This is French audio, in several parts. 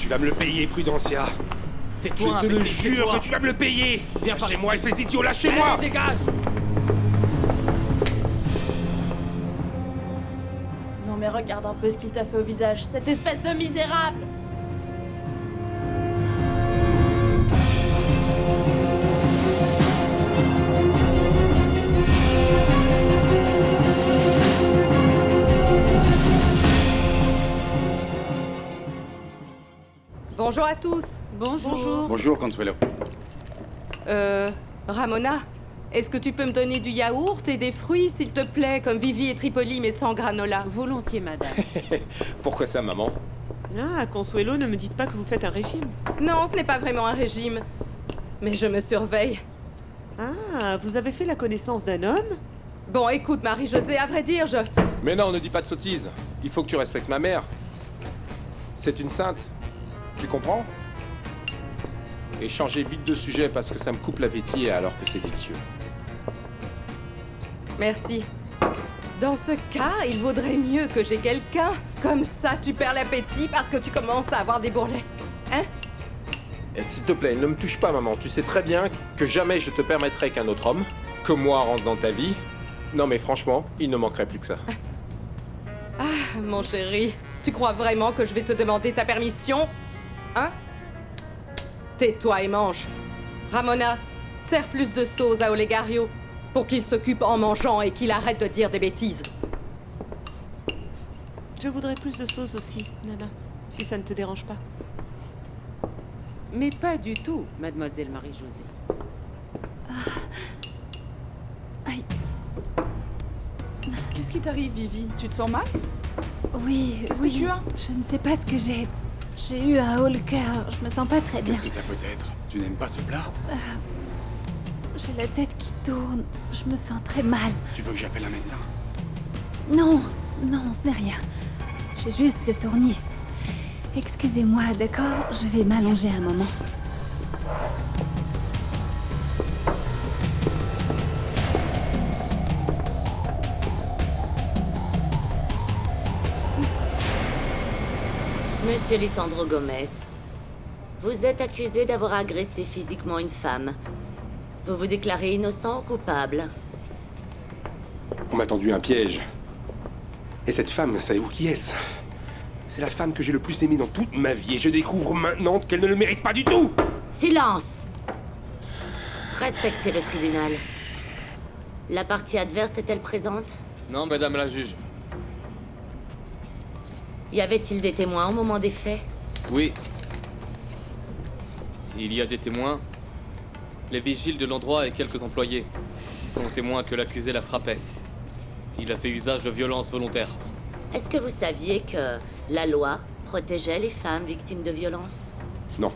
Tu vas me le payer, Prudencia. Tais-toi, Je te le imbécile, jure tais-toi. que tu vas me le payer. Viens par Lâchez-moi, ici. espèce d'idiot, lâchez-moi. Allez, dégage. Non mais regarde un peu ce qu'il t'a fait au visage, cette espèce de misérable! Bonjour à tous. Bonjour. Bonjour, Consuelo. Ramona, est-ce que tu peux me donner du yaourt et des fruits, s'il te plaît, comme Vivi et Tripoli, mais sans granola? Volontiers, madame. Pourquoi ça, maman? Ah, Consuelo, ne me dites pas que vous faites un régime. Non, ce n'est pas vraiment un régime. Mais je me surveille. Ah, vous avez fait la connaissance d'un homme? Bon, écoute, Marie-Josée, à vrai dire, Mais non, ne dis pas de sottises. Il faut que tu respectes ma mère. C'est une sainte. Tu comprends? Et changer vite de sujet parce que ça me coupe l'appétit alors que c'est délicieux. Merci. Dans ce cas, il vaudrait mieux que j'ai quelqu'un. Comme ça, tu perds l'appétit parce que tu commences à avoir des bourrelets. Hein? Et s'il te plaît, ne me touche pas, maman. Tu sais très bien que jamais je te permettrai qu'un autre homme, que moi, rentre dans ta vie. Non mais franchement, il ne manquerait plus que ça. Ah, mon chéri, tu crois vraiment que je vais te demander ta permission? Hein? Tais-toi et mange. Ramona, sers plus de sauce à Olegario pour qu'il s'occupe en mangeant et qu'il arrête de dire des bêtises. Je voudrais plus de sauce aussi, Nana, si ça ne te dérange pas. Mais pas du tout, mademoiselle Marie-Josée. Qu'est-ce qui t'arrive, Vivi? Tu te sens mal? Oui, Qu'est-ce oui. que tu as? Je ne sais pas ce que j'ai. J'ai eu un haut le cœur. Je me sens pas très bien. Qu'est-ce que ça peut être? Tu n'aimes pas ce plat? J'ai la tête qui tourne. Je me sens très mal. Tu veux que j'appelle un médecin? Non, non, ce n'est rien. J'ai juste le tournis. Excusez-moi, d'accord? Je vais m'allonger un moment. Monsieur Lisandro Gomez, vous êtes accusé d'avoir agressé physiquement une femme. Vous vous déclarez innocent ou coupable? On m'a tendu un piège. Et cette femme, savez-vous qui est-ce? C'est la femme que j'ai le plus aimée dans toute ma vie et je découvre maintenant qu'elle ne le mérite pas du tout! Silence! Respectez le tribunal. La partie adverse est-elle présente? Non, madame la juge. Y avait-il des témoins au moment des faits? Oui. Il y a des témoins. Les vigiles de l'endroit et quelques employés sont témoins que l'accusé la frappait. Il a fait usage de violence volontaire. Est-ce que vous saviez que la loi protégeait les femmes victimes de violences? Non,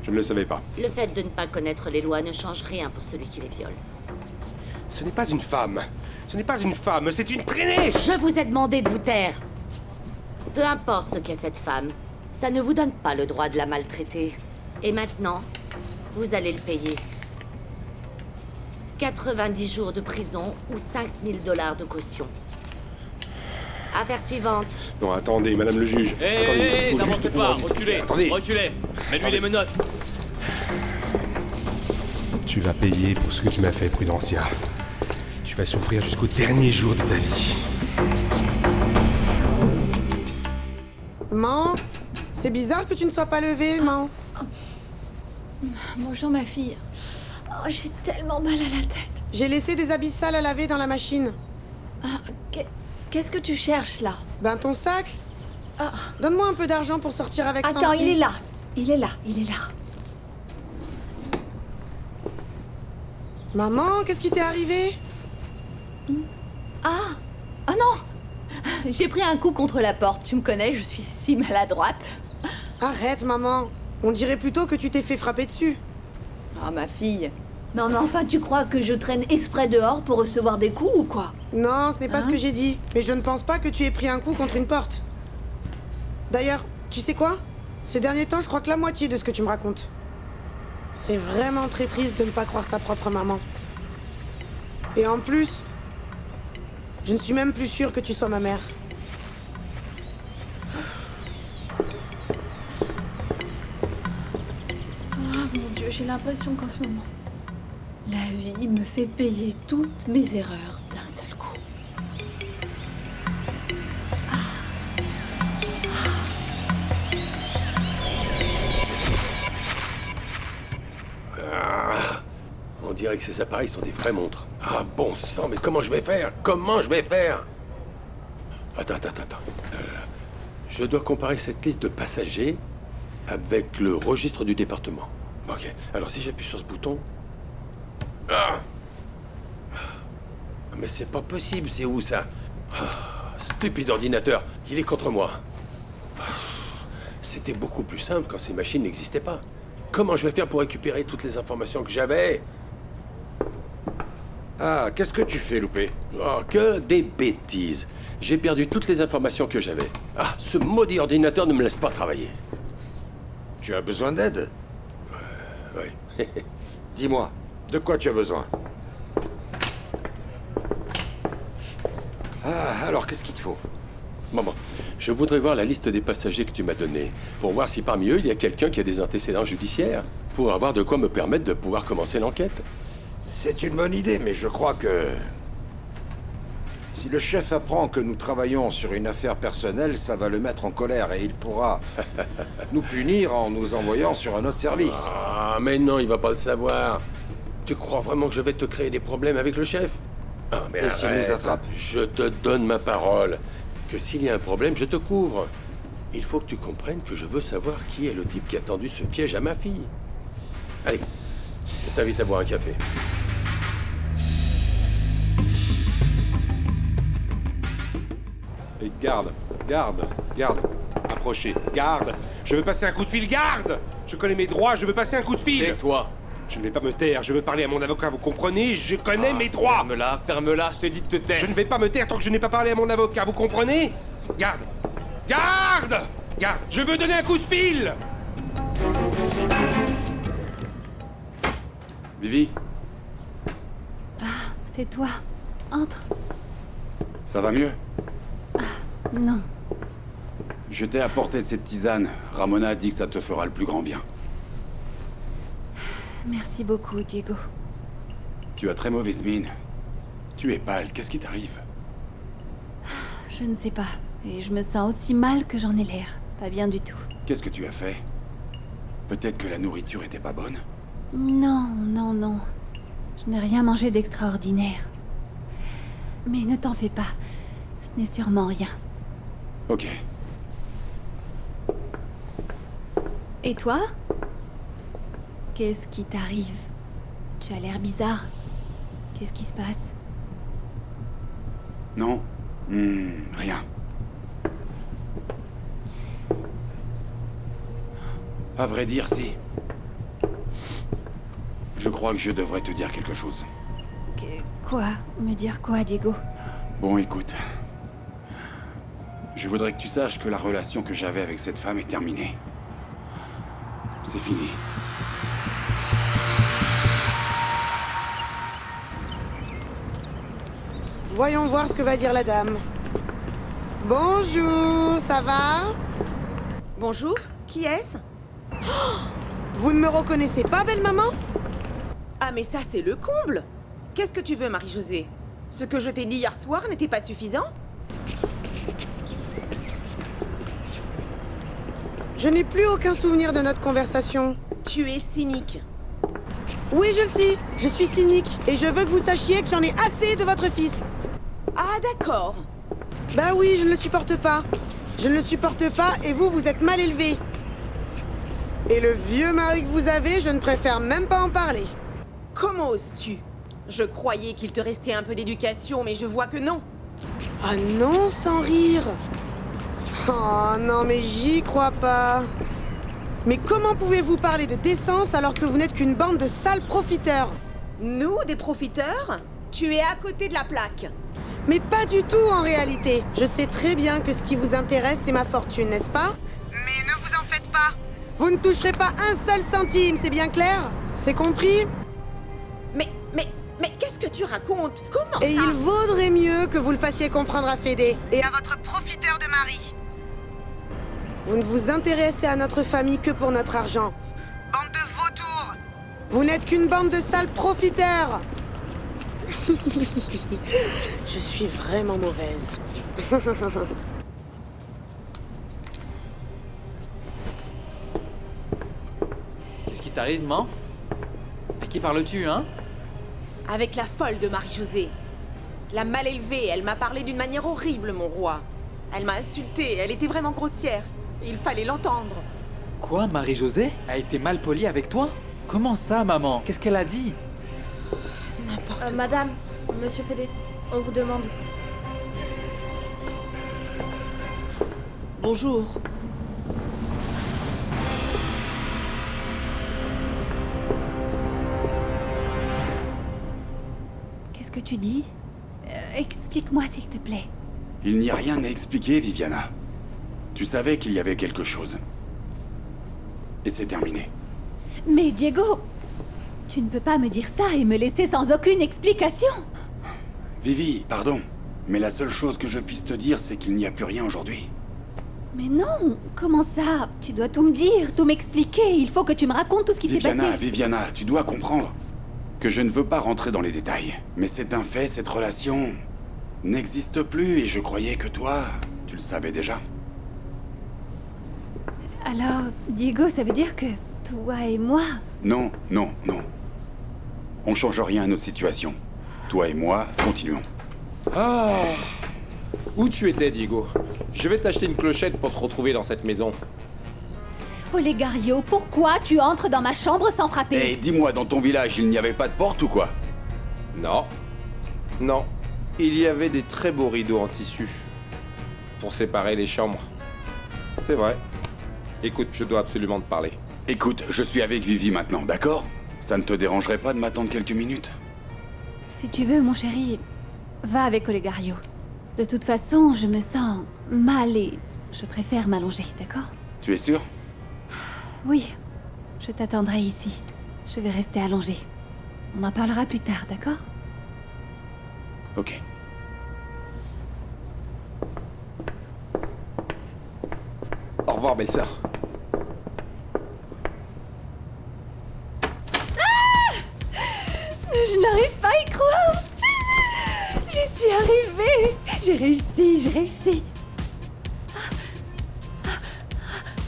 je ne le savais pas. Le fait de ne pas connaître les lois ne change rien pour celui qui les viole. Ce n'est pas une femme. Ce n'est pas une femme, c'est une traînée! Je vous ai demandé de vous taire. Peu importe ce qu'est cette femme, ça ne vous donne pas le droit de la maltraiter. Et maintenant, vous allez le payer. 90 jours de prison ou 5 000 $ de caution. Affaire suivante. Non, attendez, madame le juge. Attendez, il Hé, faut n'avancez juste pas, pouvoir discuter. reculez, Attendez. reculez. Mets-lui Attendez. les menottes. Tu vas payer pour ce que tu m'as fait, Prudencia. Tu vas souffrir jusqu'au dernier jour de ta vie. Man, c'est bizarre que tu ne sois pas levée, Man. Bonjour, ma fille. Oh, j'ai tellement mal à la tête. J'ai laissé des habits sales à laver dans la machine. Qu'est-ce que tu cherches, là? Ben ton sac. Ah. Donne-moi un peu d'argent pour sortir avec Attends, Santi. il est là. Il est là, il est là. Maman, qu'est-ce qui t'est arrivé? Ah! Ah non! J'ai pris un coup contre la porte. Tu me connais, je suis si maladroite. Arrête, maman. On dirait plutôt que tu t'es fait frapper dessus. Ah, ma fille. Non, mais enfin, tu crois que je traîne exprès dehors pour recevoir des coups ou quoi? Non, ce n'est pas Hein? ce que j'ai dit. Mais je ne pense pas que tu aies pris un coup contre une porte. D'ailleurs, tu sais quoi? Ces derniers temps, je crois que la moitié de ce que tu me racontes. C'est vraiment très triste de ne pas croire sa propre maman. Et en plus, je ne suis même plus sûre que tu sois ma mère. j'ai l'impression qu'en ce moment, la vie me fait payer toutes mes erreurs d'un seul coup. On dirait que ces appareils sont des vraies montres. Ah bon sang, mais comment je vais faire? Comment je vais faire? Attends. Je dois comparer cette liste de passagers avec le registre du département. Ok, alors si j'appuie sur ce bouton... Ah! Mais c'est pas possible, c'est où ça? Stupide ordinateur, il est contre moi. C'était beaucoup plus simple quand ces machines n'existaient pas. Comment je vais faire pour récupérer toutes les informations que j'avais? Ah, qu'est-ce que tu fais, Loupé? Oh, que des bêtises. J'ai perdu toutes les informations que j'avais. Ah, ce maudit ordinateur ne me laisse pas travailler. Tu as besoin d'aide? Oui. Dis-moi, de quoi tu as besoin? Ah, alors qu'est-ce qu'il te faut? Bon, je voudrais voir la liste des passagers que tu m'as donnée, pour voir si parmi eux, il y a quelqu'un qui a des antécédents judiciaires, pour avoir de quoi me permettre de pouvoir commencer l'enquête. C'est une bonne idée, mais je crois que... Si le chef apprend que nous travaillons sur une affaire personnelle, ça va le mettre en colère et il pourra nous punir en nous envoyant sur un autre service. Ah, mais non, il va pas le savoir. Tu crois vraiment que je vais te créer des problèmes avec le chef? Ah, mais et s'il nous attrape? Je te donne ma parole. Que s'il y a un problème, je te couvre. Il faut que tu comprennes que je veux savoir qui est le type qui a tendu ce piège à ma fille. Allez, je t'invite à boire un café. Et garde. Approchez, garde. Je veux passer un coup de fil, garde. Je connais mes droits, je veux passer un coup de fil. Tais-toi. Je ne vais pas me taire, je veux parler à mon avocat, vous comprenez? Je connais mes droits. Ferme-la, je t'ai dit de te taire. Je ne vais pas me taire tant que je n'ai pas parlé à mon avocat, vous comprenez? Garde. Je veux donner un coup de fil. Vivi? Ah, c'est toi. Entre. Ça va mieux? Non. Je t'ai apporté cette tisane. Ramona a dit que ça te fera le plus grand bien. Merci beaucoup, Diego. Tu as très mauvaise mine. Tu es pâle, qu'est-ce qui t'arrive? Je ne sais pas. Et je me sens aussi mal que j'en ai l'air. Pas bien du tout. Qu'est-ce que tu as fait? Peut-être que la nourriture était pas bonne? Non. Je n'ai rien mangé d'extraordinaire. Mais ne t'en fais pas. Ce n'est sûrement rien. Ok. Et toi? Qu'est-ce qui t'arrive? Tu as l'air bizarre. Qu'est-ce qui se passe? Non? Rien. À vrai dire, si. Je crois que je devrais te dire quelque chose. Quoi? Me dire quoi, Diego? Bon, écoute. Je voudrais que tu saches que la relation que j'avais avec cette femme est terminée. C'est fini. Voyons voir ce que va dire la dame. Bonjour, ça va? Bonjour, qui est-ce? Vous ne me reconnaissez pas, belle maman? Ah mais ça c'est le comble! Qu'est-ce que tu veux, Marie-Josée? Ce que je t'ai dit hier soir n'était pas suffisant? Je n'ai plus aucun souvenir de notre conversation. Tu es cynique. Oui, je le sais. Je suis cynique. Et je veux que vous sachiez que j'en ai assez de votre fils. Ah, d'accord. Bah oui, je ne le supporte pas. Je ne le supporte pas et vous êtes mal élevé. Et le vieux mari que vous avez, je ne préfère même pas en parler. Comment oses-tu? Je croyais qu'il te restait un peu d'éducation, mais je vois que non. Ah non, sans rire. Oh non, mais j'y crois pas. Mais comment pouvez-vous parler de décence alors que vous n'êtes qu'une bande de sales profiteurs? Nous, des profiteurs? Tu es à côté de la plaque. Mais pas du tout en réalité. Je sais très bien que ce qui vous intéresse, c'est ma fortune, n'est-ce pas? Mais ne vous en faites pas. Vous ne toucherez pas un seul centime, c'est bien clair? C'est compris? Mais qu'est-ce que tu racontes? Comment Et il vaudrait mieux que vous le fassiez comprendre à Fédé et à votre profiteur de mari. Vous ne vous intéressez à notre famille que pour notre argent. Bande de vautours! Vous n'êtes qu'une bande de sales profiteurs. Je suis vraiment mauvaise. Qu'est-ce qui t'arrive, maman? À qui parles-tu, hein? Avec la folle de Marie-Josée. La mal élevée, elle m'a parlé d'une manière horrible, mon roi. Elle m'a insultée, elle était vraiment grossière. Il fallait l'entendre. Quoi, Marie-Josée a été mal polie avec toi? Comment ça, maman? Qu'est-ce qu'elle a dit? N'importe quoi. Madame, monsieur Fédé, on vous demande. Bonjour. Qu'est-ce que tu dis? Explique-moi, s'il te plaît. Il n'y a rien à expliquer, Viviana. Tu savais qu'il y avait quelque chose. Et c'est terminé. Mais Diego, tu ne peux pas me dire ça et me laisser sans aucune explication. Vivi, pardon. Mais la seule chose que je puisse te dire, c'est qu'il n'y a plus rien aujourd'hui. Mais non, comment ça? Tu dois tout me dire, tout m'expliquer. Il faut que tu me racontes tout ce qui s'est passé. Viviana, tu dois comprendre que je ne veux pas rentrer dans les détails. Mais c'est un fait, cette relation n'existe plus et je croyais que toi, tu le savais déjà. Alors, Diego, ça veut dire que toi et moi... Non, non, non. On change rien à notre situation. Toi et moi, continuons. Ah! Où tu étais, Diego? Je vais t'acheter une clochette pour te retrouver dans cette maison. Olegario, pourquoi tu entres dans ma chambre sans frapper? Eh, dis-moi, dans ton village, il n'y avait pas de porte ou quoi? Non. Non. Il y avait des très beaux rideaux en tissu. Pour séparer les chambres. C'est vrai. Écoute, je dois absolument te parler. Écoute, je suis avec Vivi maintenant, d'accord? Ça ne te dérangerait pas de m'attendre quelques minutes? Si tu veux, mon chéri, va avec Olegario. De toute façon, je me sens mal et je préfère m'allonger, d'accord? Tu es sûr? Oui, je t'attendrai ici. Je vais rester allongée. On en parlera plus tard, d'accord? Ok. Au revoir, belle-sœur. Je n'arrive pas à y croire. J'y suis arrivée. J'ai réussi.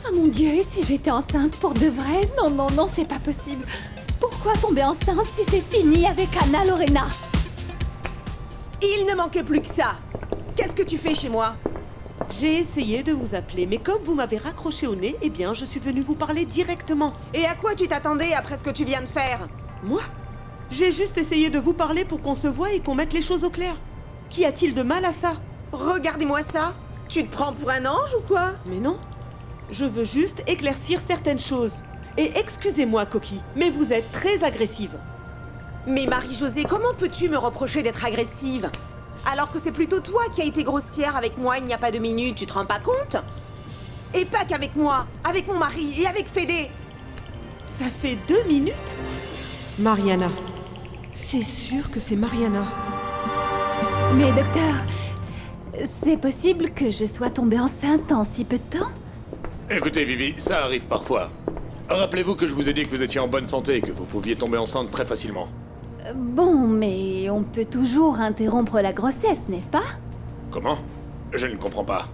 Ah mon Dieu, et si j'étais enceinte pour de vrai? Non, c'est pas possible. Pourquoi tomber enceinte si c'est fini avec Anna Lorena? Il ne manquait plus que ça. Qu'est-ce que tu fais chez moi? J'ai essayé de vous appeler, mais comme vous m'avez raccroché au nez, eh bien, je suis venue vous parler directement. Et à quoi tu t'attendais après ce que tu viens de faire? Moi? J'ai juste essayé de vous parler pour qu'on se voie et qu'on mette les choses au clair. Qu'y a-t-il de mal à ça? Regardez-moi ça. Tu te prends pour un ange ou quoi? Mais non. Je veux juste éclaircir certaines choses. Et excusez-moi, Coquille, mais vous êtes très agressive. Mais Marie-Josée, comment peux-tu me reprocher d'être agressive? Alors que c'est plutôt toi qui as été grossière avec moi il n'y a pas 2 minutes, tu te rends pas compte? Et pas qu'avec moi, avec mon mari et avec Fédé. Ça fait 2 minutes? Mariana. C'est sûr que c'est Mariana. Mais docteur, c'est possible que je sois tombée enceinte en si peu de temps? Écoutez, Vivi, ça arrive parfois. Rappelez-vous que je vous ai dit que vous étiez en bonne santé et que vous pouviez tomber enceinte très facilement. Bon, mais on peut toujours interrompre la grossesse, n'est-ce pas? Comment? Je ne comprends pas.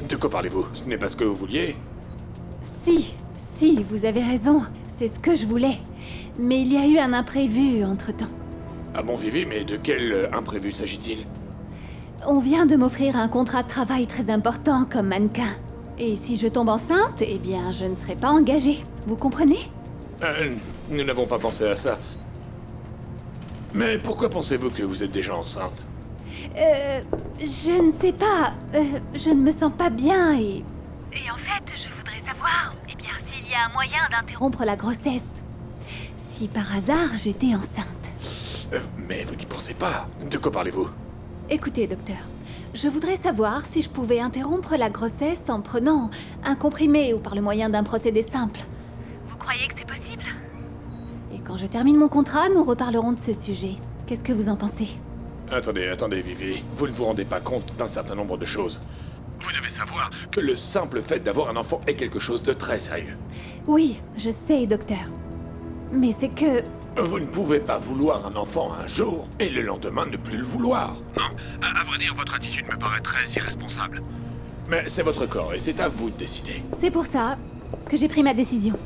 De quoi parlez-vous? Ce n'est pas ce que vous vouliez? Si, vous avez raison. C'est ce que je voulais. Mais il y a eu un imprévu entre-temps. Ah bon, Vivi, mais de quel imprévu s'agit-il? On vient de m'offrir un contrat de travail très important comme mannequin. Et si je tombe enceinte, eh bien, je ne serai pas engagée. Vous comprenez? Nous n'avons pas pensé à ça. Mais pourquoi pensez-vous que vous êtes déjà enceinte? Je ne sais pas. Je ne me sens pas bien et... Et en fait, je voudrais savoir, eh bien, s'il y a un moyen d'interrompre la grossesse. Si par hasard, j'étais enceinte. Mais vous n'y pensez pas. De quoi parlez-vous? Écoutez, docteur. Je voudrais savoir si je pouvais interrompre la grossesse en prenant un comprimé ou par le moyen d'un procédé simple. Vous croyez que c'est possible? Et quand je termine mon contrat, nous reparlerons de ce sujet. Qu'est-ce que vous en pensez? Attendez, Vivi. Vous ne vous rendez pas compte d'un certain nombre de choses. Vous devez savoir que le simple fait d'avoir un enfant est quelque chose de très sérieux. Oui, je sais, docteur. Mais c'est que... Vous ne pouvez pas vouloir un enfant un jour et le lendemain ne plus le vouloir. Non, à vrai dire, votre attitude me paraît très irresponsable. Mais c'est votre corps et c'est à vous de décider. C'est pour ça que j'ai pris ma décision.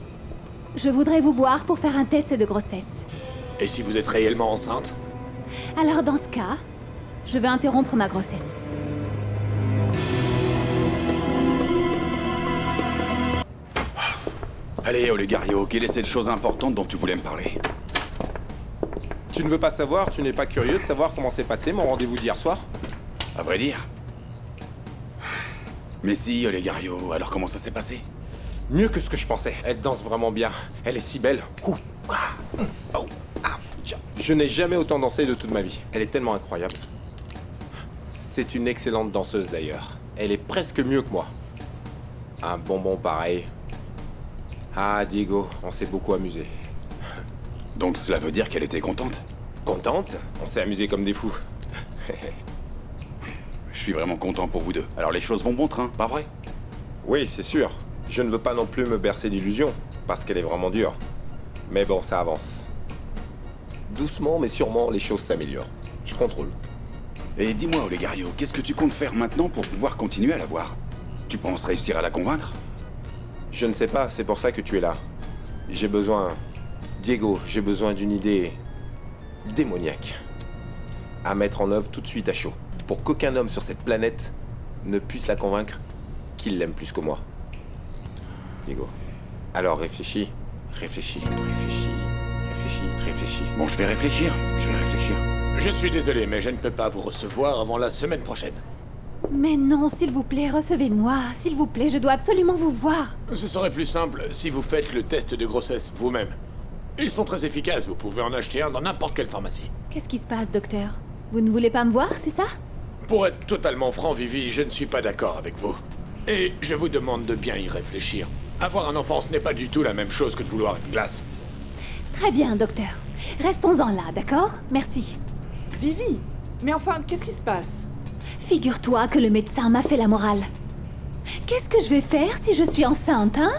Je voudrais vous voir pour faire un test de grossesse. Et si vous êtes réellement enceinte? Alors dans ce cas, je vais interrompre ma grossesse. Allez, Olegario, quelle est cette chose importante dont tu voulais me parler? Tu ne veux pas savoir, tu n'es pas curieux de savoir comment s'est passé mon rendez-vous d'hier soir? À vrai dire. Mais si, Olegario, alors comment ça s'est passé? Mieux que ce que je pensais. Elle danse vraiment bien. Elle est si belle. Ouh, ah, oh, ah, tcha. Je n'ai jamais autant dansé de toute ma vie. Elle est tellement incroyable. C'est une excellente danseuse d'ailleurs. Elle est presque mieux que moi. Un bonbon pareil. Ah, Diego, on s'est beaucoup amusé. Donc cela veut dire qu'elle était contente? Contente? On s'est amusé comme des fous. Je suis vraiment content pour vous deux. Alors les choses vont bon train, pas vrai? Oui, c'est sûr. Je ne veux pas non plus me bercer d'illusions, parce qu'elle est vraiment dure. Mais bon, ça avance. Doucement, mais sûrement, les choses s'améliorent. Je contrôle. Et dis-moi, Olegario, qu'est-ce que tu comptes faire maintenant pour pouvoir continuer à la voir? Tu penses réussir à la convaincre? Je ne sais pas, c'est pour ça que tu es là. J'ai besoin... Diego, j'ai besoin d'une idée... démoniaque. À mettre en œuvre tout de suite à chaud. Pour qu'aucun homme sur cette planète ne puisse la convaincre qu'il l'aime plus que moi. Diego. Alors réfléchis. Réfléchis. Bon, je vais réfléchir. Je suis désolé, mais je ne peux pas vous recevoir avant la semaine prochaine. Mais non, s'il vous plaît, recevez-moi. S'il vous plaît, je dois absolument vous voir. Ce serait plus simple si vous faites le test de grossesse vous-même. Ils sont très efficaces, vous pouvez en acheter un dans n'importe quelle pharmacie. Qu'est-ce qui se passe, docteur? Vous ne voulez pas me voir, c'est ça? Pour être totalement franc, Vivi, je ne suis pas d'accord avec vous. Et je vous demande de bien y réfléchir. Avoir un enfant, ce n'est pas du tout la même chose que de vouloir une glace. Très bien, docteur. Restons-en là, d'accord? Merci. Vivi, mais enfin, qu'est-ce qui se passe? Figure-toi que le médecin m'a fait la morale. Qu'est-ce que je vais faire si je suis enceinte, hein?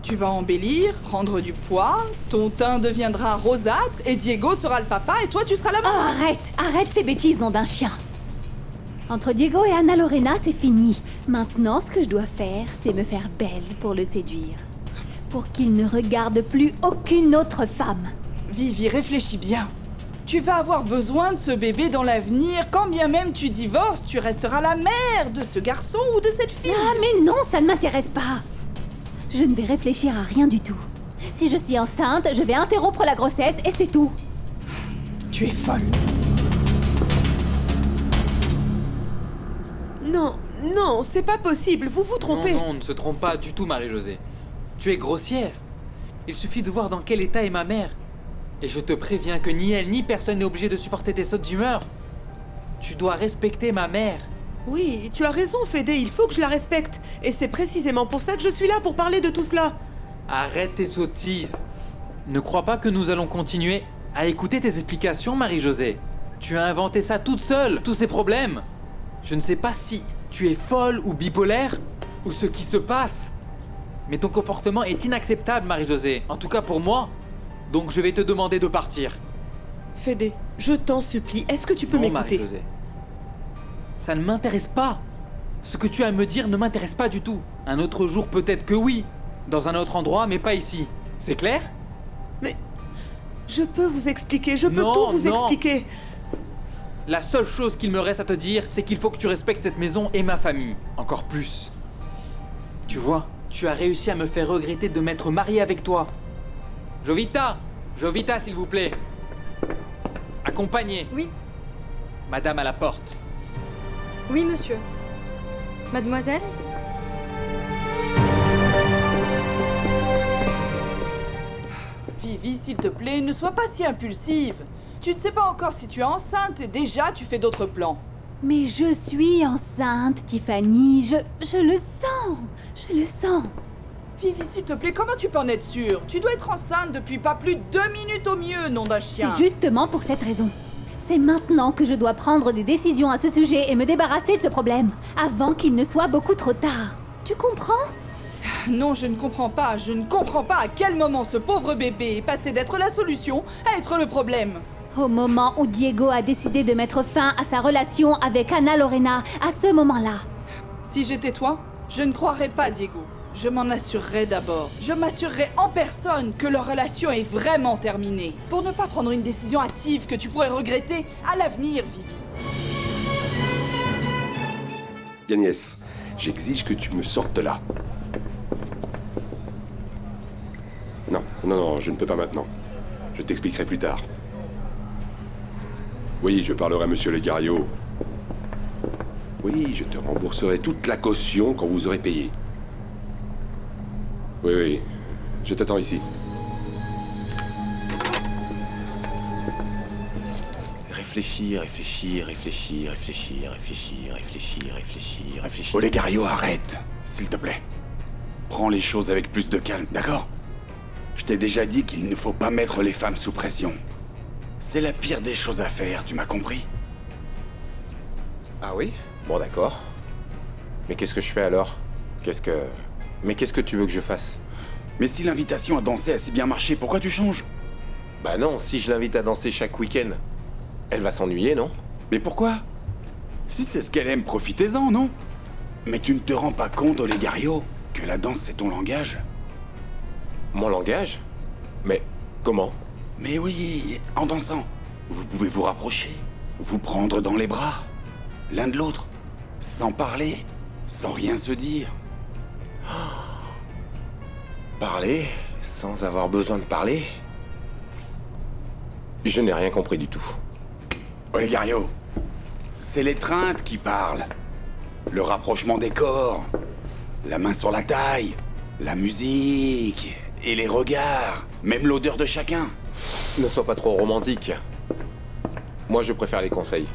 Tu vas embellir, prendre du poids, ton teint deviendra rosâtre et Diego sera le papa et toi tu seras la maman. Oh, arrête ces bêtises, nom d'un chien. Entre Diego et Anna Lorena, c'est fini. Maintenant, ce que je dois faire, c'est me faire belle pour le séduire. Pour qu'il ne regarde plus aucune autre femme. Vivi, réfléchis bien. Tu vas avoir besoin de ce bébé dans l'avenir. Quand bien même tu divorces, tu resteras la mère de ce garçon ou de cette fille. Ah, mais non, ça ne m'intéresse pas. Je ne vais réfléchir à rien du tout. Si je suis enceinte, je vais interrompre la grossesse et c'est tout. Tu es folle. Non, c'est pas possible, vous vous trompez. Non, on ne se trompe pas du tout, Marie-Josée. Tu es grossière. Il suffit de voir dans quel état est ma mère. Et je te préviens que ni elle ni personne n'est obligé de supporter tes sautes d'humeur. Tu dois respecter ma mère. Oui, tu as raison, Fédé, il faut que je la respecte. Et c'est précisément pour ça que je suis là, pour parler de tout cela. Arrête tes sottises. Ne crois pas que nous allons continuer à écouter tes explications, Marie-Josée. Tu as inventé ça toute seule, tous ces problèmes. Je ne sais pas si tu es folle ou bipolaire, ou ce qui se passe. Mais ton comportement est inacceptable, Marie-Josée. En tout cas pour moi. Donc je vais te demander de partir. Fédé, je t'en supplie, est-ce que tu peux Non, m'écouter? Marie-Josée. Ça ne m'intéresse pas. Ce que tu as à me dire ne m'intéresse pas du tout. Un autre jour peut-être que oui. Dans un autre endroit, mais pas ici. C'est clair? Mais... je peux vous expliquer, je peux Non, tout vous non. expliquer. La seule chose qu'il me reste à te dire, c'est qu'il faut que tu respectes cette maison et ma famille. Encore plus. Tu vois, tu as réussi à me faire regretter de m'être marié avec toi. Jovita, s'il vous plaît. Accompagnez. Oui. Madame à la porte. Oui, monsieur. Mademoiselle? Vivi, s'il te plaît, ne sois pas si impulsive. Tu ne sais pas encore si tu es enceinte et déjà tu fais d'autres plans. Mais je suis enceinte, Tiffany. Je le sens. Je le sens. Vivi, s'il te plaît, comment tu peux en être sûre? Tu dois être enceinte depuis pas plus de 2 minutes au mieux, nom d'un chien. C'est justement pour cette raison. C'est maintenant que je dois prendre des décisions à ce sujet et me débarrasser de ce problème, avant qu'il ne soit beaucoup trop tard. Tu comprends? Non, je ne comprends pas. Je ne comprends pas à quel moment ce pauvre bébé est passé d'être la solution à être le problème. Au moment où Diego a décidé de mettre fin à sa relation avec Anna Lorena, à ce moment-là. Si j'étais toi, je ne croirais pas Diego. Je m'en assurerais d'abord. Je m'assurerais en personne que leur relation est vraiment terminée. Pour ne pas prendre une décision hâtive que tu pourrais regretter à l'avenir, Vivi. Agnès, j'exige que tu me sortes de là. Non, je ne peux pas maintenant. Je t'expliquerai plus tard. Oui, je parlerai à Monsieur Legario. Oui, je te rembourserai toute la caution quand vous aurez payé. Oui, je t'attends ici. Réfléchis. Olegario, arrête, s'il te plaît. Prends les choses avec plus de calme, d'accord? Je t'ai déjà dit qu'il ne faut pas mettre les femmes sous pression. C'est la pire des choses à faire, tu m'as compris? Ah oui? Bon, d'accord. Mais qu'est-ce que je fais alors? Mais qu'est-ce que tu veux que je fasse? Mais si l'invitation à danser a si bien marché, pourquoi tu changes? Bah non, si je l'invite à danser chaque week-end, elle va s'ennuyer, non? Mais pourquoi? Si c'est ce qu'elle aime, profitez-en, non? Mais tu ne te rends pas compte, Olegario, que la danse c'est ton langage? Mon langage? Mais comment? Mais oui, en dansant, vous pouvez vous rapprocher, vous prendre dans les bras, l'un de l'autre, sans parler, sans rien se dire. Parler sans avoir besoin de parler? Je n'ai rien compris du tout. Olegario, c'est l'étreinte qui parle. Le rapprochement des corps, la main sur la taille, la musique et les regards, même l'odeur de chacun. Ne sois pas trop romantique. Moi, je préfère les conseils.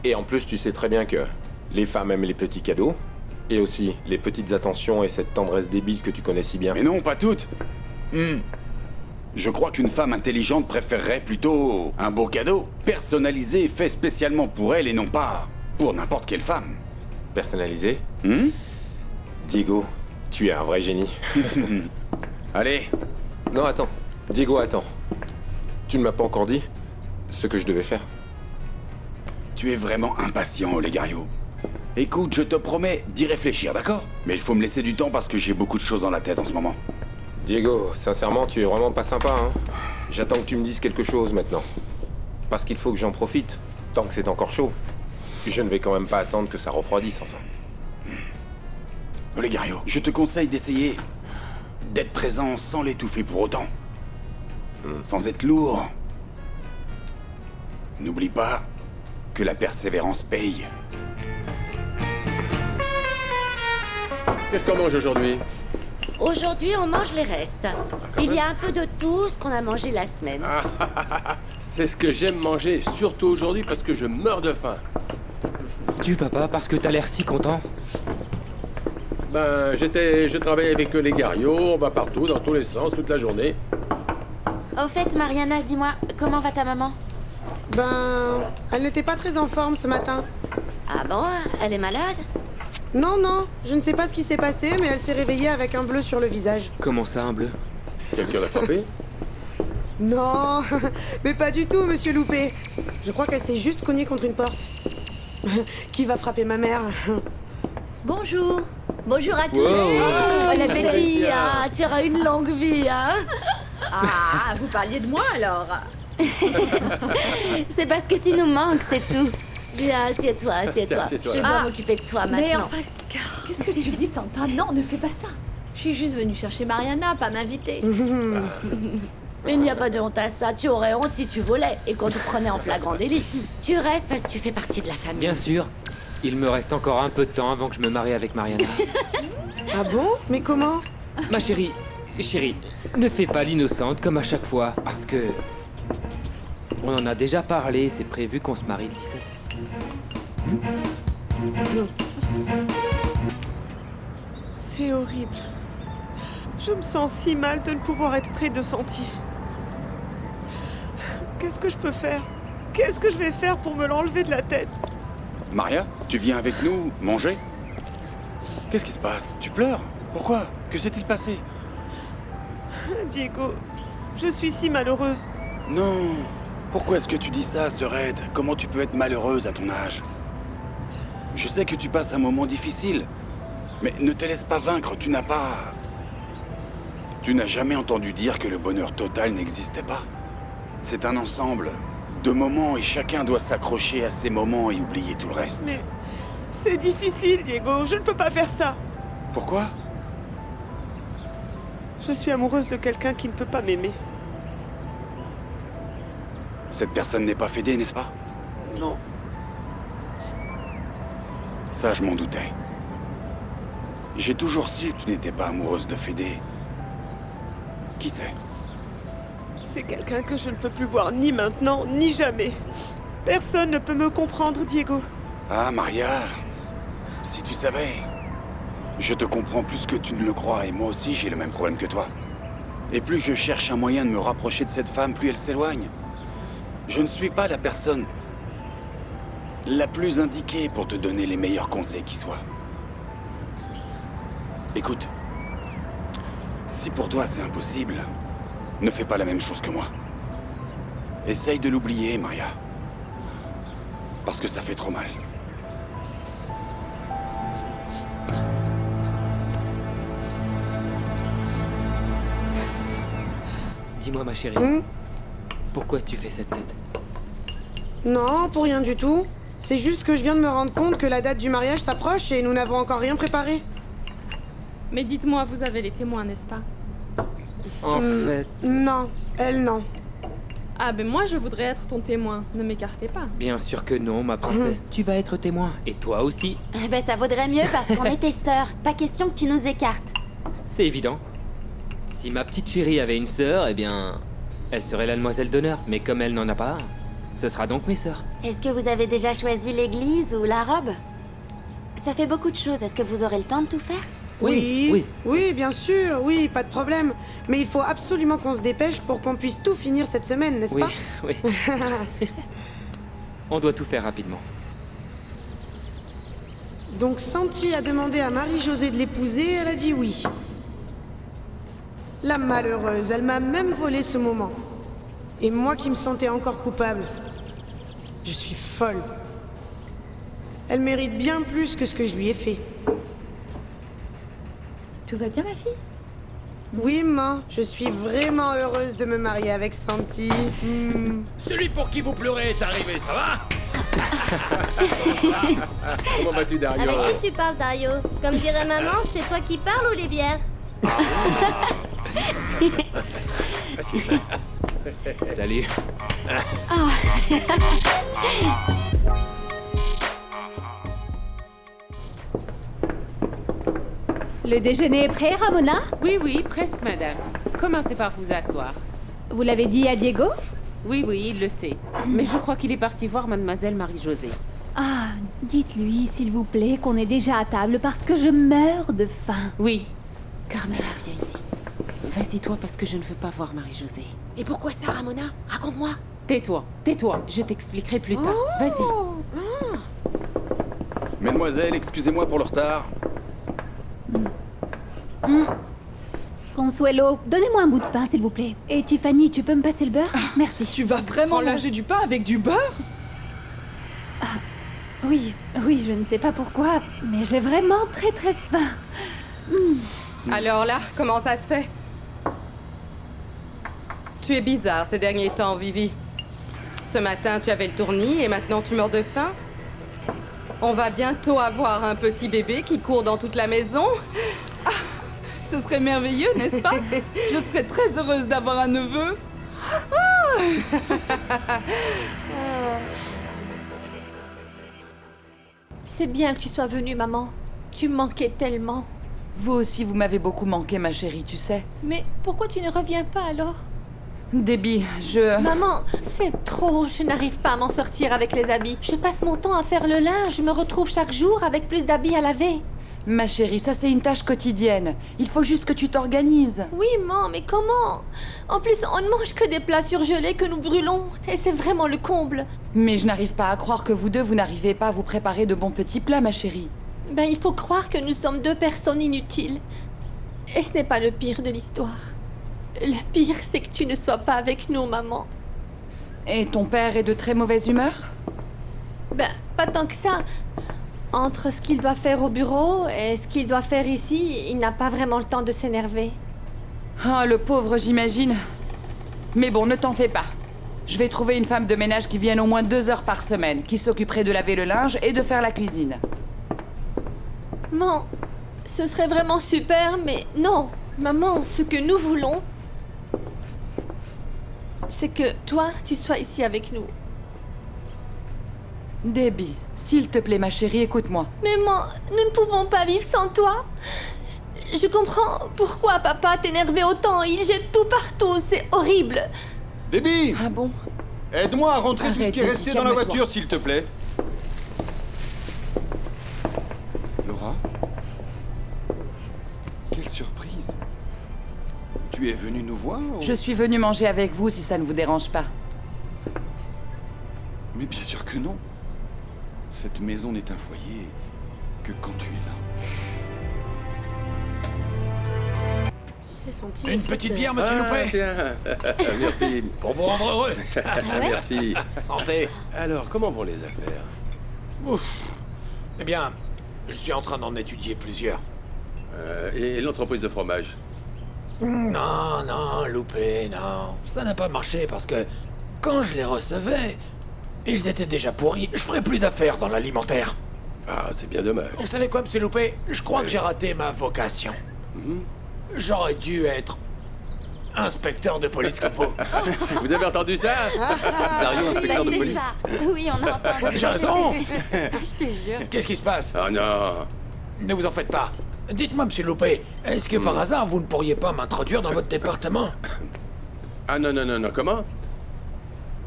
Et en plus, tu sais très bien que les femmes aiment les petits cadeaux, et aussi les petites attentions et cette tendresse débile que tu connais si bien. Mais non, pas toutes. Je crois qu'une femme intelligente préférerait plutôt un beau cadeau, personnalisé, fait spécialement pour elle et non pas pour n'importe quelle femme. Personnalisé? Diego, tu es un vrai génie. Allez. Non, attends. Diego, attends. Tu ne m'as pas encore dit ce que je devais faire. Tu es vraiment impatient, Olegario. Écoute, je te promets d'y réfléchir, d'accord? Mais il faut me laisser du temps parce que j'ai beaucoup de choses dans la tête en ce moment. Diego, sincèrement, tu es vraiment pas sympa, hein? J'attends que tu me dises quelque chose maintenant. Parce qu'il faut que j'en profite, tant que c'est encore chaud. Je ne vais quand même pas attendre que ça refroidisse, enfin. Olegario, je te conseille d'essayer d'être présent sans l'étouffer pour autant. Sans être lourd. N'oublie pas que la persévérance paye. Qu'est-ce qu'on mange aujourd'hui? Aujourd'hui, on mange les restes. Il y a un peu de tout ce qu'on a mangé la semaine. C'est ce que j'aime manger, surtout aujourd'hui parce que je meurs de faim. Tu papa, parce que t'as l'air si content. Ben, je travaille avec les Gario, on va partout, dans tous les sens, toute la journée. Au fait, Mariana, dis-moi, comment va ta maman? Ben, elle n'était pas très en forme ce matin. Ah bon? Elle est malade? Non, je ne sais pas ce qui s'est passé, mais elle s'est réveillée avec un bleu sur le visage. Comment ça, un bleu? Quelqu'un l'a frappé? Non, mais pas du tout, monsieur Loupé. Je crois qu'elle s'est juste cognée contre une porte. Qui va frapper ma mère? Bonjour. Bonjour à tous. Bon appétit, hein. Tu auras une longue vie, hein. Ah, vous parliez de moi alors? C'est parce que tu nous manques, c'est tout. Viens, assieds-toi. Je dois m'occuper de toi maintenant. Mais enfin, qu'est-ce que tu dis, Santa? Non, ne fais pas ça. Je suis juste venue chercher Mariana, pas m'inviter. Mais il n'y a pas de honte à ça. Tu aurais honte si tu volais et qu'on te prenait en flagrant délit. Tu restes parce que tu fais partie de la famille. Bien sûr. Il me reste encore un peu de temps avant que je me marie avec Mariana. Ah bon? Mais comment? Ma chérie, ne fais pas l'innocente comme à chaque fois, parce que... On en a déjà parlé, c'est prévu qu'on se marie le 17. C'est horrible. Je me sens si mal de ne pouvoir être près de Santi. Qu'est-ce que je peux faire? Qu'est-ce que je vais faire pour me l'enlever de la tête? Maria, tu viens avec nous manger? Qu'est-ce qui se passe? Tu pleures? Pourquoi? Que s'est-il passé? Diego, je suis si malheureuse. Non. Pourquoi est-ce que tu dis ça, Sœurette? Comment tu peux être malheureuse à ton âge? Je sais que tu passes un moment difficile, mais ne te laisse pas vaincre, tu n'as pas... Tu n'as jamais entendu dire que le bonheur total n'existait pas? C'est un ensemble de moments et chacun doit s'accrocher à ces moments et oublier tout le reste. Mais c'est difficile, Diego, je ne peux pas faire ça. Pourquoi? Je suis amoureuse de quelqu'un qui ne peut pas m'aimer. Cette personne n'est pas Fédé, n'est-ce pas? Non. Ça, je m'en doutais. J'ai toujours su que tu n'étais pas amoureuse de Fédé. Qui c'est? C'est quelqu'un que je ne peux plus voir ni maintenant, ni jamais. Personne ne peut me comprendre, Diego. Ah, Maria, si tu savais... Je te comprends plus que tu ne le crois, et moi aussi j'ai le même problème que toi. Et plus je cherche un moyen de me rapprocher de cette femme, plus elle s'éloigne. Je ne suis pas la personne la plus indiquée pour te donner les meilleurs conseils qui soient. Écoute, si pour toi c'est impossible, ne fais pas la même chose que moi. Essaye de l'oublier, Maria. Parce que ça fait trop mal. Dis-moi, ma chérie, pourquoi tu fais cette tête? Non, pour rien du tout. C'est juste que je viens de me rendre compte que la date du mariage s'approche et nous n'avons encore rien préparé. Mais dites-moi, vous avez les témoins, n'est-ce pas? En fait... Non, elle non. Ah ben moi je voudrais être ton témoin, ne m'écartez pas. Bien sûr que non, ma princesse, tu vas être témoin. Et toi aussi. Eh ben ça vaudrait mieux parce qu'on est tes sœurs. Pas question que tu nous écartes. C'est évident. Si ma petite chérie avait une sœur, eh bien... Elle serait la demoiselle d'honneur. Mais comme elle n'en a pas, ce sera donc mes sœurs. Est-ce que vous avez déjà choisi l'église ou la robe? Ça fait beaucoup de choses, est-ce que vous aurez le temps de tout faire? Oui, bien sûr, oui, pas de problème. Mais il faut absolument qu'on se dépêche pour qu'on puisse tout finir cette semaine, n'est-ce pas? Oui. On doit tout faire rapidement. Donc Santi a demandé à Marie-Josée de l'épouser, elle a dit oui. La malheureuse, elle m'a même volé ce moment. Et moi qui me sentais encore coupable. Je suis folle. Elle mérite bien plus que ce que je lui ai fait. Tout va bien, ma fille? Oui, maman, je suis vraiment heureuse de me marier avec Santi. Celui pour qui vous pleurez est arrivé, ça va? Comment vas-tu, Dario? Avec qui tu parles, Dario? Comme dirait maman, c'est toi qui parles ou les bières? Salut. Le déjeuner est prêt, Ramona? Oui, presque, madame. Commencez par vous asseoir. Vous l'avez dit à Diego? Oui, il le sait. Mais je crois qu'il est parti voir mademoiselle Marie-Josée. Ah, dites-lui, s'il vous plaît, qu'on est déjà à table parce que je meurs de faim. Oui. Carmela, viens ici. Vas-y, toi, parce que je ne veux pas voir Marie-Josée. Et pourquoi ça, Ramona? Raconte-moi. Tais-toi. Je t'expliquerai plus tard. Vas-y. Mesdemoiselles, excusez-moi pour le retard. Consuelo, donnez-moi un bout de pain, s'il vous plaît. Et Tiffany, tu peux me passer le beurre? Merci. Tu vas vraiment manger du pain avec du beurre? Oui, je ne sais pas pourquoi, mais j'ai vraiment très très faim. Alors là, comment ça se fait? Tu es bizarre ces derniers temps, Vivi. Ce matin, tu avais le tournis et maintenant tu meurs de faim? On va bientôt avoir un petit bébé qui court dans toute la maison. Ce serait merveilleux, n'est-ce pas? Je serais très heureuse d'avoir un neveu. C'est bien que tu sois venue, maman. Tu me manquais tellement. Vous aussi, vous m'avez beaucoup manqué, ma chérie, tu sais. Mais pourquoi tu ne reviens pas alors? Déby, je... Maman, c'est trop. Je n'arrive pas à m'en sortir avec les habits. Je passe mon temps à faire le linge. Je me retrouve chaque jour avec plus d'habits à laver. Ma chérie, ça c'est une tâche quotidienne. Il faut juste que tu t'organises. Oui, maman, mais comment? En plus, on ne mange que des plats surgelés que nous brûlons. Et c'est vraiment le comble. Mais je n'arrive pas à croire que vous deux, vous n'arrivez pas à vous préparer de bons petits plats, ma chérie. Ben, il faut croire que nous sommes deux personnes inutiles. Et ce n'est pas le pire de l'histoire. Le pire, c'est que tu ne sois pas avec nous, maman. Et ton père est de très mauvaise humeur? Ben, pas tant que ça. Entre ce qu'il doit faire au bureau et ce qu'il doit faire ici, il n'a pas vraiment le temps de s'énerver. Ah, le pauvre, j'imagine. Mais bon, ne t'en fais pas. Je vais trouver une femme de ménage qui vienne au moins 2 heures par semaine, qui s'occuperait de laver le linge et de faire la cuisine. Maman, ce serait vraiment super, mais non. Maman, ce que nous voulons, c'est que toi, tu sois ici avec nous. Debbie, s'il te plaît, ma chérie, écoute-moi. Mais maman, nous ne pouvons pas vivre sans toi. Je comprends pourquoi papa t'énervait autant. Il jette tout partout, c'est horrible. Debbie! Ah bon? Aide-moi à rentrer tout ce qui est Debbie, resté dans la calme-toi. voiture, s'il te plaît. Laura? Quelle surprise! Tu es venue nous voir ou... Je suis venue manger avec vous si ça ne vous dérange pas. Mais bien sûr que non. Cette maison n'est un foyer que quand tu es là. Une petite bière, monsieur Loupé? Tiens, merci. Pour vous rendre heureux. Merci. Santé. Alors, comment vont les affaires? Ouf. Eh bien, je suis en train d'en étudier plusieurs. Et l'entreprise de fromage? Non, non, Loupé, non. Ça n'a pas marché parce que quand je les recevais, ils étaient déjà pourris. Je ferai plus d'affaires dans l'alimentaire. Ah, c'est bien dommage. Vous savez quoi, monsieur Loupé? Je crois que j'ai raté ma vocation. J'aurais dû être inspecteur de police comme vous. Vous avez entendu ça? Dario, inspecteur de C'est police. ça. Oui, on a entendu. J'ai raison. Je te jure. Qu'est-ce qui se passe? Oh non. Ne vous en faites pas. Dites-moi, monsieur Loupé, est-ce que par hasard vous ne pourriez pas m'introduire dans votre département? Ah non, non, non, non, comment?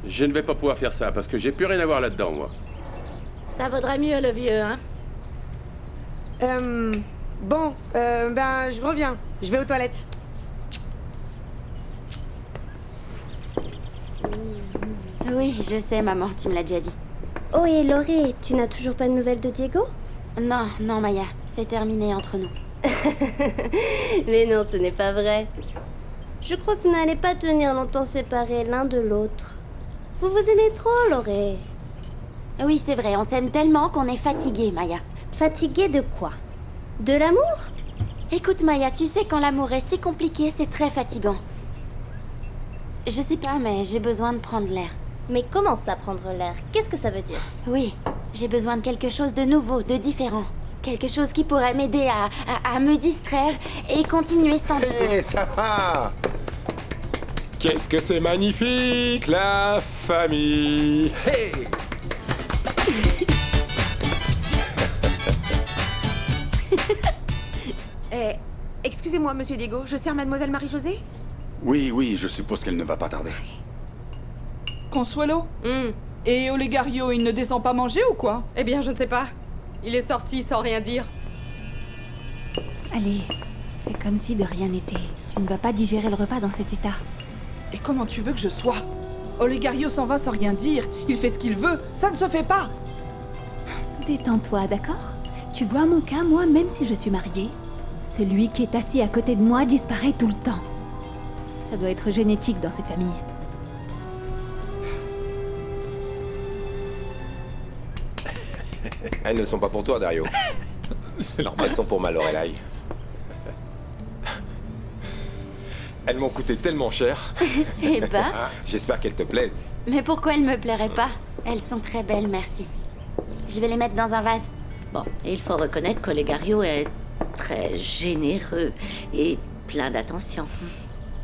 Je ne vais pas pouvoir faire ça parce que j'ai plus rien à voir là-dedans, moi. Ça vaudrait mieux, le vieux, hein? Bon, ben, je reviens. Je vais aux toilettes. Oui, je sais, maman, tu me l'as déjà dit. Oh, et Laurie, tu n'as toujours pas de nouvelles de Diego? Non, non, Maya, c'est terminé entre nous. Mais non, ce n'est pas vrai. Je crois que vous n'allez pas tenir longtemps séparés l'un de l'autre. Vous vous aimez trop, Laurie. Oui, c'est vrai, on s'aime tellement qu'on est fatigué, Maya. Fatigué de quoi? De l'amour? Écoute, Maya, tu sais, quand l'amour est si compliqué, c'est très fatigant. Je sais pas, mais j'ai besoin de prendre l'air. Mais comment ça, prendre l'air? Qu'est-ce que ça veut dire? Oui, j'ai besoin de quelque chose de nouveau, de différent. Quelque chose qui pourrait m'aider à me distraire et continuer sans... Hé, ça va! Qu'est-ce que c'est magnifique, la famille! Hey! Excusez-moi, monsieur Diego, je sers mademoiselle Marie-Josée? Oui, oui, je suppose qu'elle ne va pas tarder. Consuelo? Et Olegario, il ne descend pas manger ou quoi? Eh bien, je ne sais pas. Il est sorti sans rien dire. Allez, fais comme si de rien n'était. Tu ne vas pas digérer le repas dans cet état. Et comment tu veux que je sois? Olegario s'en va sans rien dire. Il fait ce qu'il veut. Ça ne se fait pas. Détends-toi, d'accord? Tu vois mon cas, moi, même si je suis mariée, celui qui est assis à côté de moi disparaît tout le temps. Ça doit être génétique dans cette famille. Elles ne sont pas pour toi, Dario. C'est normal. Elles sont pour ma Lorelai. Elles m'ont coûté tellement cher. Eh ben, J'espère qu'elles te plaisent. mais pourquoi elles me plairaient pas? Elles sont très belles, merci. Je vais les mettre dans un vase. Bon, et il faut reconnaître qu'Olegario est très généreux et plein d'attention.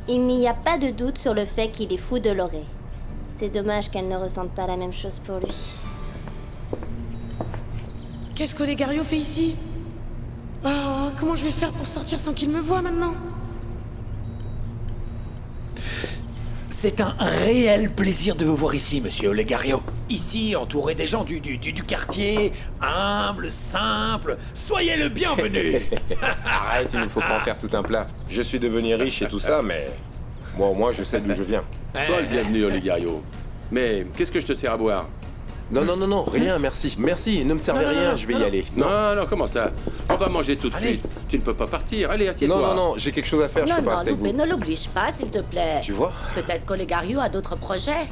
Il n'y a pas de doute sur le fait qu'il est fou de Laurie. C'est dommage qu'elle ne ressente pas la même chose pour lui. Qu'est-ce qu'Olegario fait ici? Oh, comment je vais faire pour sortir sans qu'il me voie maintenant? C'est un réel plaisir de vous voir ici, monsieur Olegario. Ici, entouré des gens du quartier, humble, simple. Soyez le bienvenu. Arrête, il ne faut pas en faire tout un plat. Je suis devenu riche et tout ça, mais moi au moins je sais d'où je viens. Sois le bienvenu, Olegario. Mais qu'est-ce que je te sers à boire? Non, rien, merci. Merci, ne me servez rien, je vais y aller. Non, comment ça? On va manger tout de suite. Tu ne peux pas partir. Allez, assieds-toi. Non, j'ai quelque chose à faire, je peux pas rester avec vous. Ne l'oblige pas, s'il te plaît. Tu vois? Peut-être qu'Olegario a d'autres projets.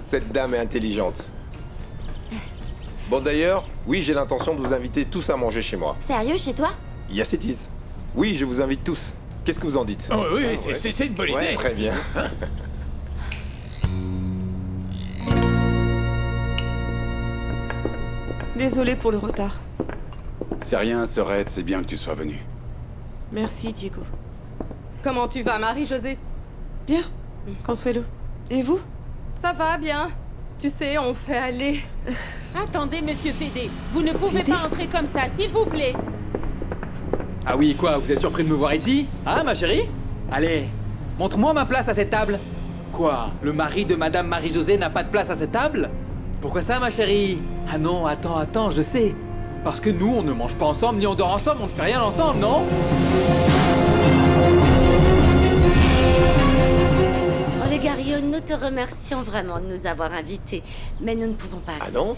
Cette dame est intelligente. Bon d'ailleurs, oui, j'ai l'intention de vous inviter tous à manger chez moi. Sérieux, chez toi? Yes, it is. Oui, je vous invite tous. Qu'est-ce que vous en dites? Oui, c'est une bonne idée. Très bien. Désolée pour le retard. C'est rien, Sorette, c'est bien que tu sois venu. Merci, Diego. Comment tu vas, Marie-Josée? Bien, Consuelo. Et vous? Ça va bien. Tu sais, on fait aller... Attendez, monsieur Fédé. Vous ne pouvez pas entrer comme ça, s'il vous plaît. Ah oui, quoi, vous êtes surpris de me voir ici? Hein, ma chérie? Allez, montre-moi ma place à cette table. Quoi, le mari de Madame Marie-Josée n'a pas de place à cette table? Pourquoi ça, ma chérie? Ah non, attends, je sais. Parce que nous, on ne mange pas ensemble, ni on dort ensemble, on ne fait rien ensemble, non? Olegario, nous te remercions vraiment de nous avoir invités, mais nous ne pouvons pas accepter. Ah non?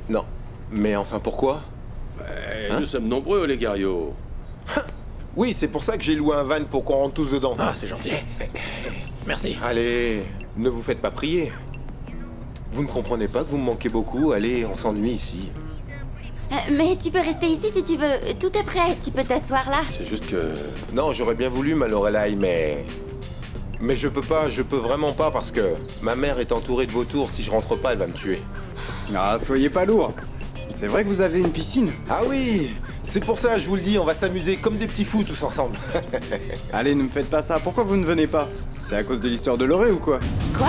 Non. Mais enfin, pourquoi? Nous sommes nombreux, Olegario. Oui, c'est pour ça que j'ai loué un van pour qu'on rentre tous dedans. Ah, c'est gentil. Merci. Allez, ne vous faites pas prier. Vous ne comprenez pas que vous me manquez beaucoup? Allez, on s'ennuie ici. Mais tu peux rester ici si tu veux. Tout est prêt, tu peux t'asseoir là. C'est juste que... Non, j'aurais bien voulu, ma Lorelai, mais je peux pas, je peux vraiment pas parce que ma mère est entourée de vautours. Si je rentre pas, elle va me tuer. Ah, soyez pas lourd. C'est vrai que vous avez une piscine? Ah oui, c'est pour ça, je vous le dis, on va s'amuser comme des petits fous tous ensemble. Allez, ne me faites pas ça. Pourquoi vous ne venez pas? C'est à cause de l'histoire de Loré ou quoi? Quoi?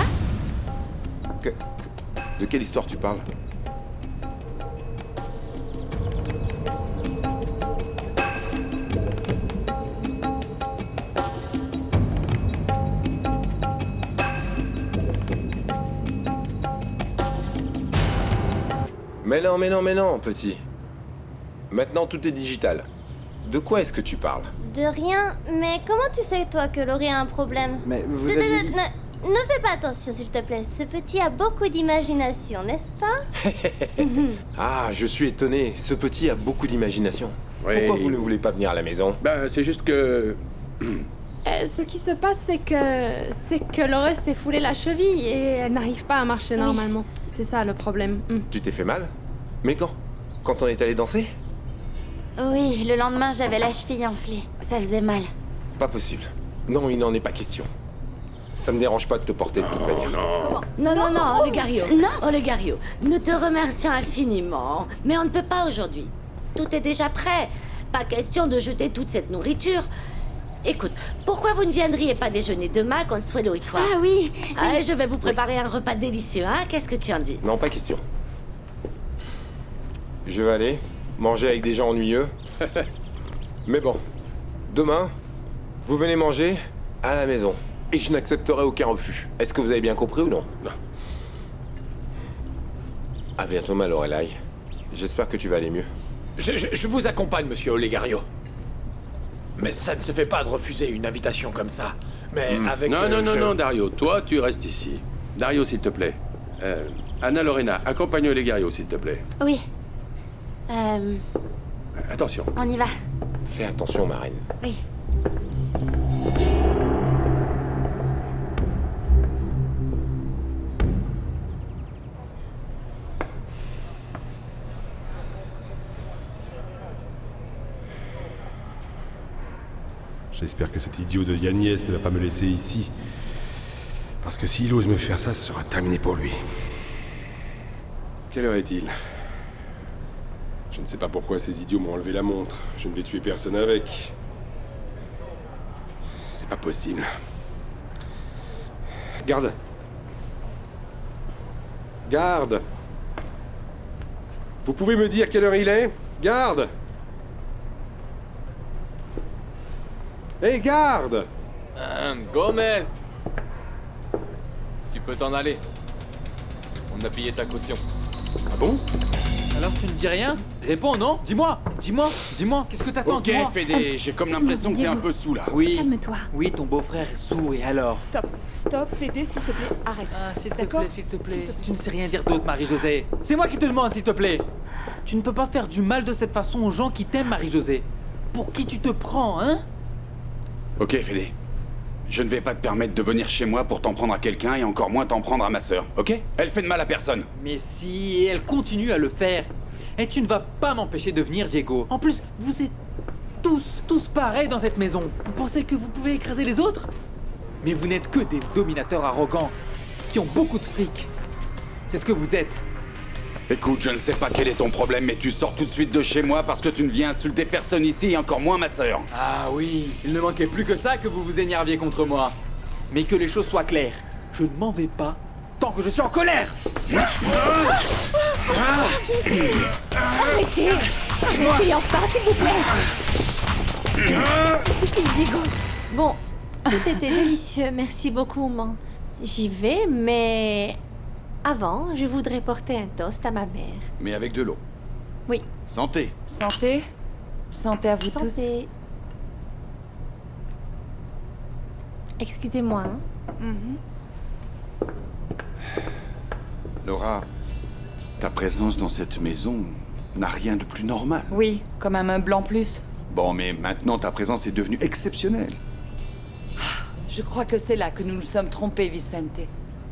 De quelle histoire tu parles? Mais non, petit. Maintenant, tout est digital. De quoi est-ce que tu parles? De rien, mais comment tu sais, toi, que Laurie a un problème? Mais vous aviez dit... Ne fais pas attention, s'il te plaît. Ce petit a beaucoup d'imagination, n'est-ce pas? Ah, je suis étonné. Ce petit a beaucoup d'imagination. Oui. Pourquoi vous ne voulez pas venir à la maison? Ben, c'est juste que... Ce qui se passe, c'est que Laura s'est foulé la cheville et elle n'arrive pas à marcher normalement. C'est ça le problème. Tu t'es fait mal? Mais quand? Quand on est allé danser? Oui, le lendemain, j'avais la cheville enflée. Ça faisait mal. Pas possible. Non, il n'en est pas question. Ça me dérange pas de te porter de toute manière. Non, Olegario. Non, Olegario, nous te remercions infiniment, mais on ne peut pas aujourd'hui. Tout est déjà prêt. Pas question de jeter toute cette nourriture. Écoute, pourquoi vous ne viendriez pas déjeuner demain, Consuelo et toi? Ah oui. Je vais vous préparer un repas délicieux, hein? Qu'est-ce que tu en dis? Non, pas question. Je vais aller manger avec des gens ennuyeux. Mais bon, demain, vous venez manger à la maison. Et je n'accepterai aucun refus. Est-ce que vous avez bien compris ou non? Non. À bientôt, ma Lorelai. J'espère que tu vas aller mieux. Je vous accompagne, monsieur Olegario. Mais ça ne se fait pas de refuser une invitation comme ça. Mais avec... Non, Dario. Toi, tu restes ici. Dario, s'il te plaît. Anna Lorena, accompagne Olegario, s'il te plaît. Oui. Attention. On y va. Fais attention, ma reine. Oui. J'espère que cet idiot de Yagnès ne va pas me laisser ici. Parce que s'il ose me faire ça, ce sera terminé pour lui. Quelle heure est-il? Je ne sais pas pourquoi ces idiots m'ont enlevé la montre. Je ne vais tuer personne avec. C'est pas possible. Garde. Garde. Vous pouvez me dire quelle heure il est? Garde. Hé, garde! Gomez! Tu peux t'en aller. On a payé ta caution. Ah bon? Alors tu ne dis rien? Réponds, non? Dis-moi, qu'est-ce que t'attends? Ok, Dis-moi. Fédé, j'ai comme l'impression que t'es un peu sous là. Oui. Calme-toi. Oui, ton beau-frère est sourd, et alors? Stop, Fédé, s'il te plaît, arrête. Ah, s'il te D'accord plaît, s'il te plaît. Tu ne sais rien dire d'autre, Marie-Josée. C'est moi qui te demande, s'il te plaît. Tu ne peux pas faire du mal de cette façon aux gens qui t'aiment, Marie-Josée. Pour qui tu te prends, hein? Ok, Fédé. Je ne vais pas te permettre de venir chez moi pour t'en prendre à quelqu'un et encore moins t'en prendre à ma sœur, ok? Elle fait de mal à personne. Mais si, elle continue à le faire. Et tu ne vas pas m'empêcher de venir, Diego. En plus, vous êtes tous pareils dans cette maison. Vous pensez que vous pouvez écraser les autres? Mais vous n'êtes que des dominateurs arrogants, qui ont beaucoup de fric. C'est ce que vous êtes. Écoute, je ne sais pas quel est ton problème, mais tu sors tout de suite de chez moi parce que tu ne viens insulter personne ici et encore moins ma sœur. Ah oui, il ne manquait plus que ça que vous vous énerviez contre moi. Mais que les choses soient claires, je ne m'en vais pas tant que je suis en colère. Arrêtez! Arrêtez enfin, s'il vous plaît! C'est Diego. Bon, tout était délicieux, merci beaucoup, man. J'y vais, mais... Avant, je voudrais porter un toast à ma mère. Mais avec de l'eau. Oui. Santé. Santé. Santé à vous tous. Santé. Excusez-moi. Hein. Laura, ta présence dans cette maison n'a rien de plus normal. Oui, comme un meuble en plus. Bon, mais maintenant ta présence est devenue exceptionnelle. Je crois que c'est là que nous nous sommes trompés, Vicente.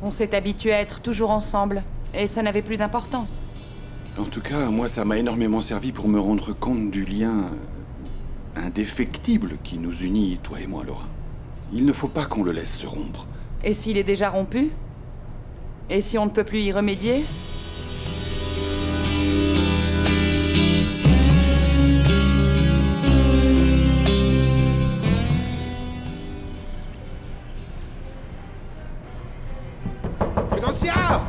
On s'est habitué à être toujours ensemble, et ça n'avait plus d'importance. En tout cas, moi, ça m'a énormément servi pour me rendre compte du lien indéfectible qui nous unit, toi et moi, Laura. Il ne faut pas qu'on le laisse se rompre. Et s'il est déjà rompu? Et si on ne peut plus y remédier? Prudencia!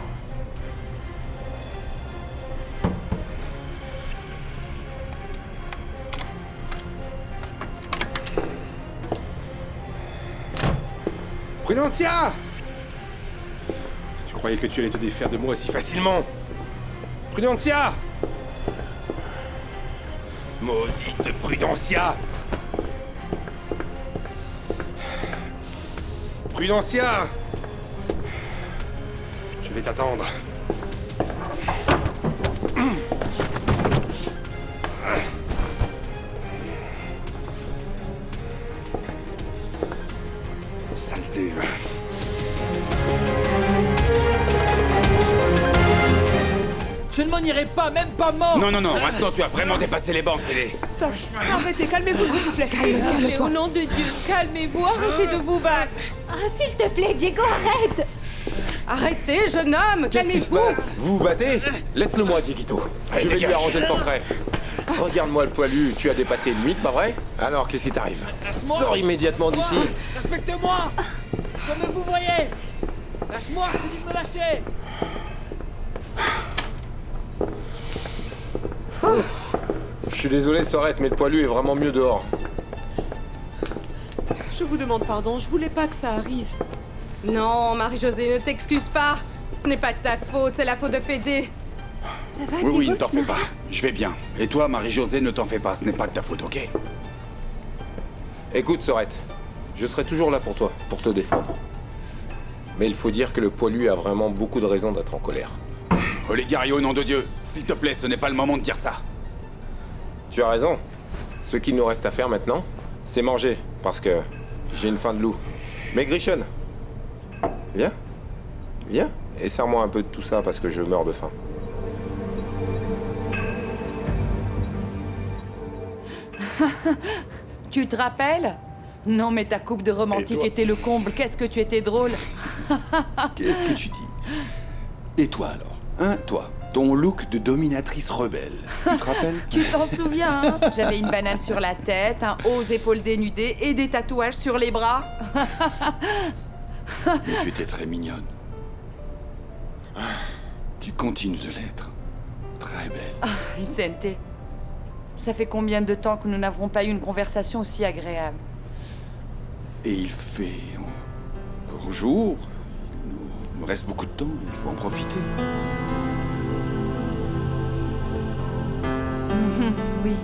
Prudencia! Tu croyais que tu allais te défaire de moi aussi facilement? Prudencia! Maudite Prudencia! Prudencia! Je vais t'attendre. Saleté. Je ne m'en irai pas, même pas mort. Non, maintenant tu as vraiment dépassé les bornes, Fédé. Stop. Arrêtez, calmez-vous, s'il vous plaît. Calmez-vous, au nom de Dieu. Calmez-vous, arrêtez de vous battre. Ah, s'il te plaît, Diego, arrête! Arrêtez, jeune homme, Qu'est-ce qui se calmez-vous. passe? Vous vous battez? Laisse-le moi, Dieguito. Allez, Je vais lui dégage. arranger le portrait. Regarde-moi le poilu, tu as dépassé une limite, pas vrai? Alors, qu'est-ce qui t'arrive? Sors immédiatement d'ici. Respectez-moi. Comme vous voyez. Lâche-moi, je vous dis de me lâcher. Je suis désolé, Sorette, mais le poilu est vraiment mieux dehors. Je vous demande pardon, je voulais pas que ça arrive. Non, Marie-Josée, ne t'excuse pas. Ce n'est pas de ta faute, c'est la faute de Fédé. Ça va, Oui, Diego, ne t'en tu fais m'as- pas. Je vais bien. Et toi, Marie-Josée, ne t'en fais pas. Ce n'est pas de ta faute, ok? Écoute, Sorette, je serai toujours là pour toi, pour te défendre. Mais il faut dire que le poilu a vraiment beaucoup de raisons d'être en colère. Olegario, nom de Dieu, s'il te plaît, ce n'est pas le moment de dire ça. Tu as raison. Ce qu'il nous reste à faire maintenant, c'est manger, parce que j'ai une faim de loup. Mais Grishen, viens. Viens, et serre-moi un peu de tout ça, parce que je meurs de faim. Tu te rappelles? Non, mais ta coupe de romantique était le comble. Qu'est-ce que tu étais drôle. Qu'est-ce que tu dis? Et toi alors? Hein, toi? Ton look de dominatrice rebelle. Tu te rappelles? Tu t'en souviens, hein? J'avais une banane sur la tête, un haut aux épaules dénudées et des tatouages sur les bras. Mais tu étais très mignonne. Ah, tu continues de l'être. Très belle. Ah, Vicente, ça fait combien de temps que nous n'avons pas eu une conversation aussi agréable? Et il fait encore jour. Il nous reste beaucoup de temps, il faut en profiter. oui.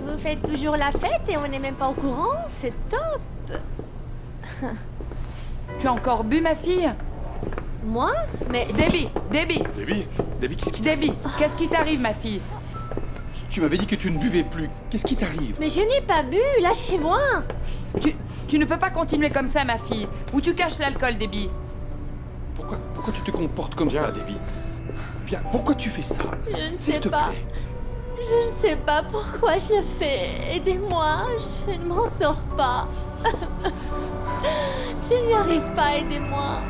Vous faites toujours la fête et on n'est même pas au courant, c'est top. Tu as encore bu, ma fille? Moi? Mais... Debbie! Debbie! Debbie, qu'est-ce qui Debbie, qu'est-ce qui t'arrive, ma fille? Tu m'avais dit que tu ne buvais plus. Qu'est-ce qui t'arrive? Mais je n'ai pas bu, lâchez-moi. Tu ne peux pas continuer comme ça, ma fille. Ou tu caches l'alcool, Debbie. Pourquoi tu te comportes comme ça, Debbie? Viens, pourquoi tu fais ça? Je ne S'il sais te pas. plaît. Je ne sais pas pourquoi je le fais. Aidez-moi, je ne m'en sors pas. Je n'y arrive pas, aidez-moi.